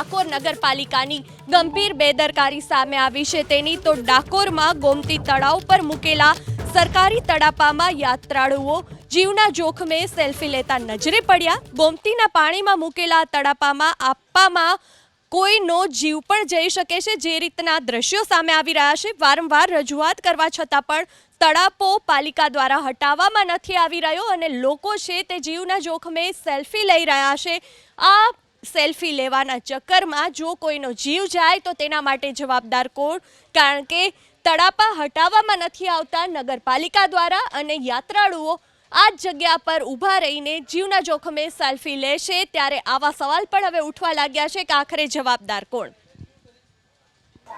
ડાકોર નગરપાલિકાની ગંભીર બેદરકારી સામે આવી છે તેની તો ડાકોરમાં ગોમતી તળાવ પર મૂકેલા સરકારી તળાપામાં યાત્રાળુઓ જીવના જોખમે સેલ્ફી લેતા નજરે પડ્યા। ગોમતીના પાણીમાં મૂકેલા તળાપામાં આપવામાં કોઈનો જીવ પણ જઈ શકે છે, જે રીતના દ્રશ્યો સામે આવી રહ્યા છે। વારંવાર રજૂઆત કરવા છતાં પણ તળાપો પાલિકા દ્વારા હટાવવામાં નથી આવી રહ્યો અને લોકો છે તે જીવના જોખમે સેલ્ફી લઈ રહ્યા છે। આ સેલ્ફી લેવાના ચક્કરમાં જો કોઈનો જીવ જાય તો તેના માટે જવાબદાર કોણ? કારણ કે તળાપા હટાવવામાં નથી આવતા નગરપાલિકા દ્વારા અને યાત્રાળુઓ આ જ જગ્યા પર ઊભા રહીને જીવના જોખમે સેલ્ફી લેશે, ત્યારે આવા સવાલ પણ હવે ઉઠવા લાગ્યા છે કે આખરે જવાબદાર કોણ?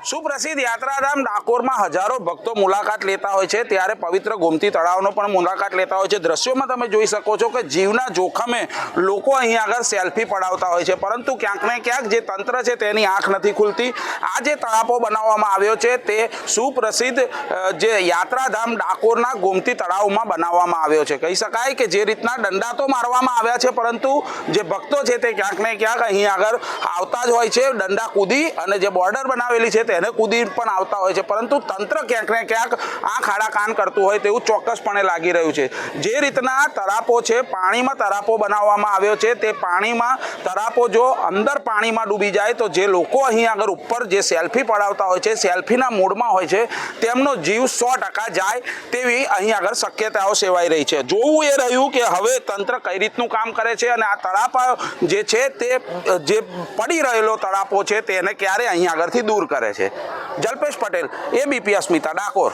સુપ્રસિદ્ધ યાત્રાધામ ડાકોરમાં હજારો ભક્તો મુલાકાત લેતા હોય છે, ત્યારે પવિત્ર ગોમતી તળાવનો પણ મુલાકાત લેતા હોય છે। દ્રશ્યોમાં તમે જોઈ શકો છો કે જીવના જોખમે લોકો અહીં આગળ સેલ્ફી પડાવતા હોય છે, પરંતુ ક્યાંક ને ક્યાંક જે તંત્ર છે તેની આંખ નથી ખુલતી। આ જે તળાપો બનાવવામાં આવ્યો છે તે સુપ્રસિદ્ધ જે યાત્રાધામ ડાકોરના ગોમતી તળાવમાં બનાવવામાં આવ્યો છે। કહી શકાય કે જે રીતના દંડા તો મારવામાં આવ્યા છે, પરંતુ જે ભક્તો છે તે ક્યાંક ને ક્યાંક અહીં આગળ આવતા જ હોય છે, દંડા કૂદી અને જે બોર્ડર બનાવેલી છે તેને કૂદી પણ આવતા હોય છે, પરંતુ તંત્ર ક્યાંક ને ક્યાંક આંખ આડા કાન કરતું હોય તેવું ચોક્કસપણે લાગી રહ્યું છે। જે રીતના તળાપો છે, પાણીમાં તળાપો બનાવવામાં આવ્યો છે, તે પાણીમાં તળાપો જો અંદર પાણીમાં ડૂબી જાય તો જે લોકો અહીં આગળ ઉપર જે સેલ્ફી પડાવતા હોય છે, સેલ્ફીના મૂડમાં હોય છે, તેમનો જીવ 100% જાય તેવી અહીં આગળ શક્યતાઓ સેવાઈ રહી છે। જોવું એ રહ્યું કે હવે તંત્ર કઈ રીતનું કામ કરે છે અને આ તળાપા જે છે તે જે પડી રહેલો તળાપો છે તેને ક્યારે અહીં આગળથી દૂર કરે છે। જલ્પેશ પટેલ, ABP અસ્મિતા, ડાકોર।